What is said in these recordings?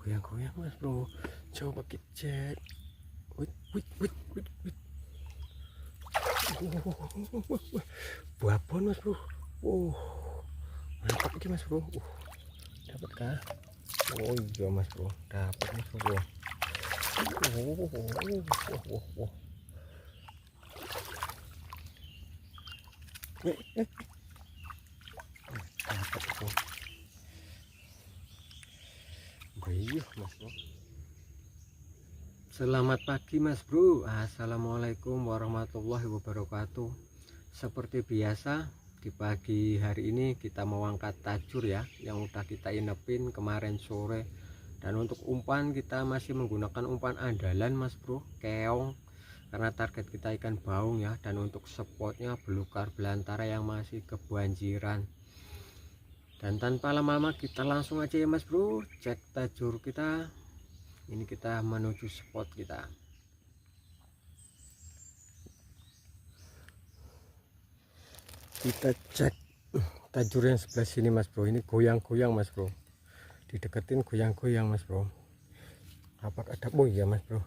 goyang-goyang mas bro, coba kita cek. Wih, wih, wih, wih, wih. Babon mas bro. Mantap ini mas bro. Dapat kah? Oh iya mas bro, dapat mas bro. Dapat bro. Iya mas bro. Selamat pagi mas bro. Assalamualaikum warahmatullahi wabarakatuh. Seperti biasa di pagi hari ini kita mau angkat tajur ya, yang udah kita inepin kemarin sore. Dan untuk umpan kita masih menggunakan umpan andalan mas bro, keong, karena target kita ikan baung ya. Dan untuk spotnya belukar belantara yang masih kebanjiran. Dan tanpa lama-lama kita langsung aja ya mas bro, cek tajur kita. Ini kita menuju spot kita. Kita cek tajur yang sebelah sini mas bro. Ini goyang-goyang mas bro, dideketin goyang-goyang mas bro. Apakah ada? Oh iya mas bro.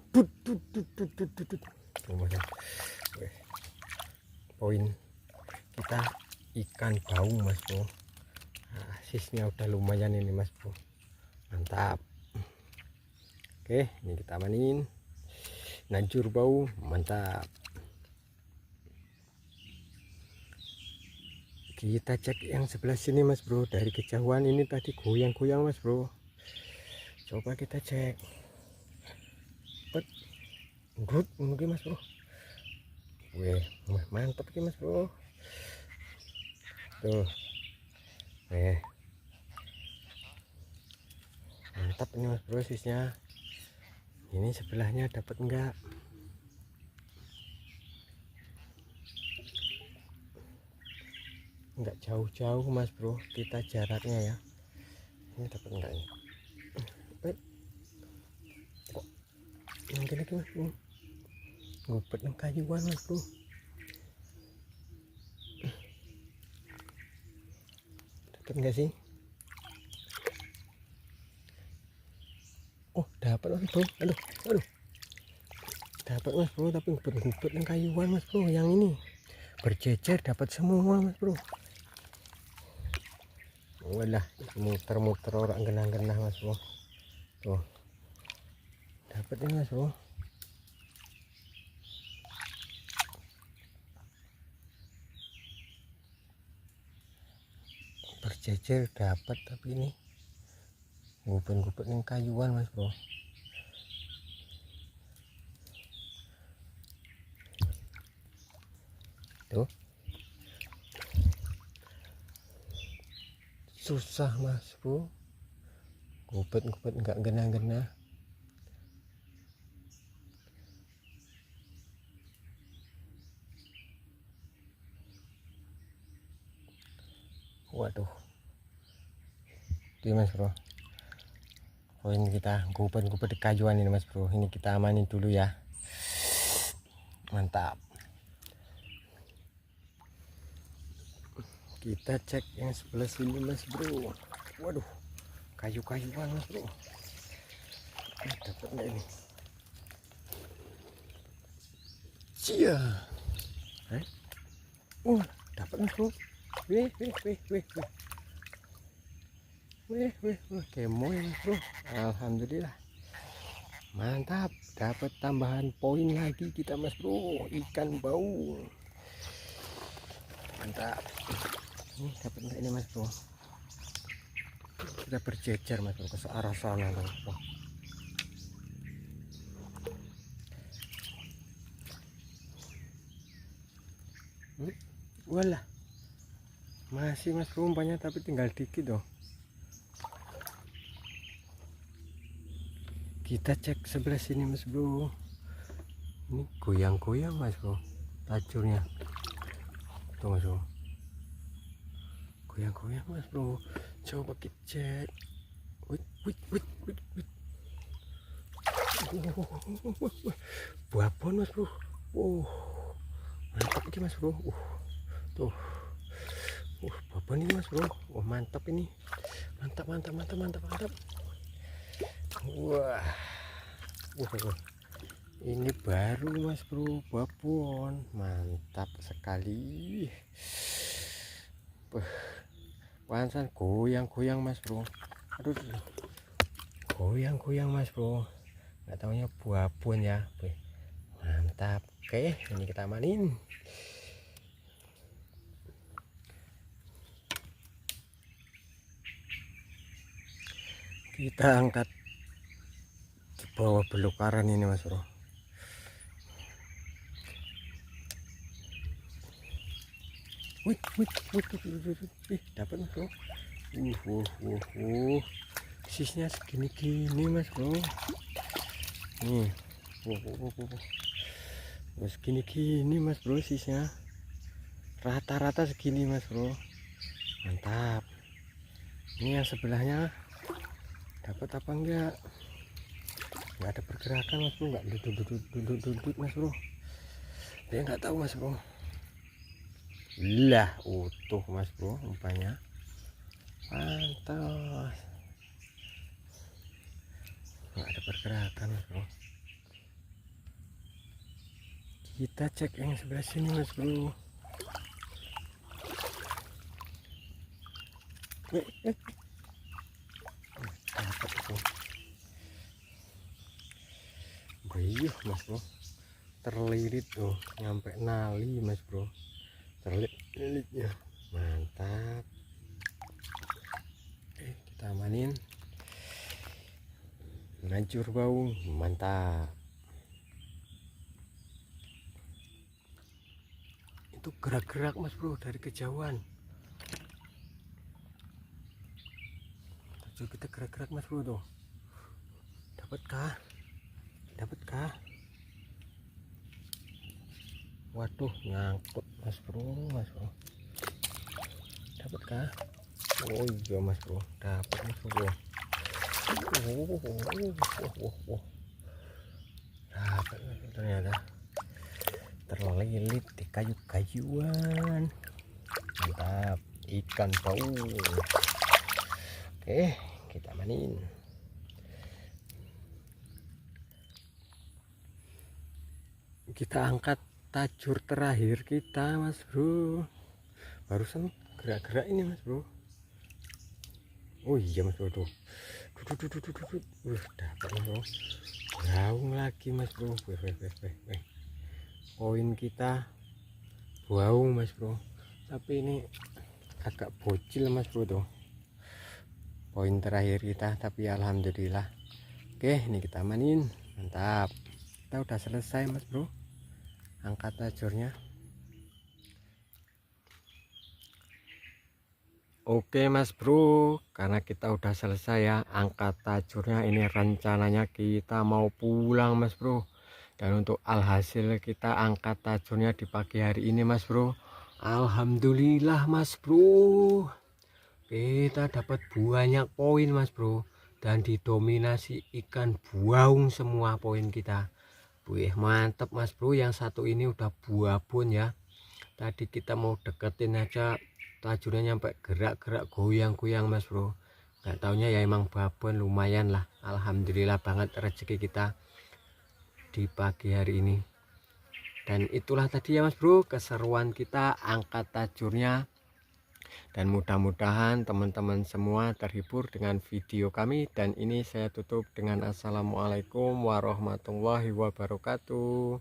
Poin kita ikan baung mas bro. Nah, sisnya udah lumayan ini mas bro, mantap. Oke, ini kita amanin. Najur bau, mantap. Kita cek yang sebelah sini mas bro. Dari kejauhan ini tadi goyang-goyang mas bro. Coba kita cek. Good, mungkin mas bro. Weh, mantap ini mas bro. Tuh. Mantap ini mas bro sisnya. Ini sebelahnya dapat enggak? Enggak jauh-jauh mas bro, kita jaraknya ya. Ini dapat enggak ini? Kok mungkin lagi mas bro, ngupet yang kayuan mas bro. Dapat enggak sih? Oh dapat mas bro, aduh dapat mas bro, tapi ngupet yang kayuan mas bro. Yang ini berjejer dapat semua mas bro. Walah, muter-muter orang genah-genah mas bro. Tuh dapat ini mas bro. Berjejer dapat, tapi ini ngupet yang kayuan mas bro. Tuh susah mas bro, ngupet enggak genah-genah. Waduh, ini mas bro, poin kita ngupet di kayuan ini mas bro. Ini kita amanin dulu ya, mantap. Kita cek yang sebelah sini mas bro. Waduh, kayu-kayuan mas bro. Dapat enggak ini? Cia. Dapat mas bro. Wih, kemoy mas bro. Alhamdulillah, mantap. Dapat tambahan poin lagi kita mas bro, ikan bau. Mantap. Ini dapat enggak ini mas bro? Kita berjejer mas bro ke arah sana mas bro. Walah, masih mas bro umpannya, tapi tinggal dikit loh. Kita cek sebelah sini mas bro. Ini goyang-goyang mas bro tajurnya. Tuh mas bro, goyang-goyang mas bro. Coba kita cek. Wih. Babon mas bro. Mantap ini mas bro. Tuh. Babon ini mas bro. Mantap ini. Mantap. Wah, ini baru mas bro, babon mantap sekali. Pansan goyang-goyang mas bro, aduh goyang-goyang mas bro, nggak taunya babon ya. Mantap. Oke, ini kita amanin. Kita angkat di bawah belukaran ini mas bro. Wih, dapat mas bro. Sisnya segini-gini mas bro. Nih, segini-gini mas bro sisnya. Rata-rata segini mas bro. Mantap. Ini yang sebelahnya dapat apa enggak? Nggak ada pergerakan mas bro, nggak duduk mas bro. Saya nggak tahu mas bro. Lah utuh mas bro umpannya. Mantap. Nggak ada pergerakan mas bro. Kita cek yang sebelah sini mas bro. Dapat itu. Bayuh mas bro, terlilit tuh nyampe nali mas bro, terlilit-lilitnya mantap. Oke, kita amanin. Ngancur bau mantap. Itu gerak-gerak mas bro dari kejauhan. Tuh kita gerak-gerak mas bro tuh. Dapatkah? Waduh, nyangkut mas bro. Dapatkah? Oh iya mas bro, dapat mas bro. Dapat ternyata, terlilit di kayu-kayuan. Mantap, ikan paus. Oke, kita manin. Kita angkat tajur terakhir kita mas bro. Barusan gerak-gerak ini mas bro. Oh iya mas bro tuh. Dapat mas bro. Gaung lagi mas bro. Poin kita gaung mas bro. Tapi ini agak bocil mas bro tuh. Poin terakhir kita, tapi alhamdulillah. Oke, ini kita manin. Mantap. Kita udah selesai mas bro. Angkat tajurnya. Oke mas bro, karena kita udah selesai ya angkat tajurnya, ini rencananya kita mau pulang mas bro. Dan untuk alhasil kita angkat tajurnya di pagi hari ini mas bro, alhamdulillah mas bro, kita dapat banyak poin mas bro, dan didominasi ikan buaung semua poin kita. Wih mantep mas bro, yang satu ini udah babon ya. Tadi kita mau deketin aja tajurnya nyampe gerak-gerak goyang-goyang mas bro. Nggak taunya ya emang babon, lumayan lah. Alhamdulillah banget rezeki kita di pagi hari ini. Dan itulah tadi ya mas bro keseruan kita angkat tajurnya. Dan mudah-mudahan teman-teman semua terhibur dengan video kami. Dan ini saya tutup dengan assalamualaikum warahmatullahi wabarakatuh.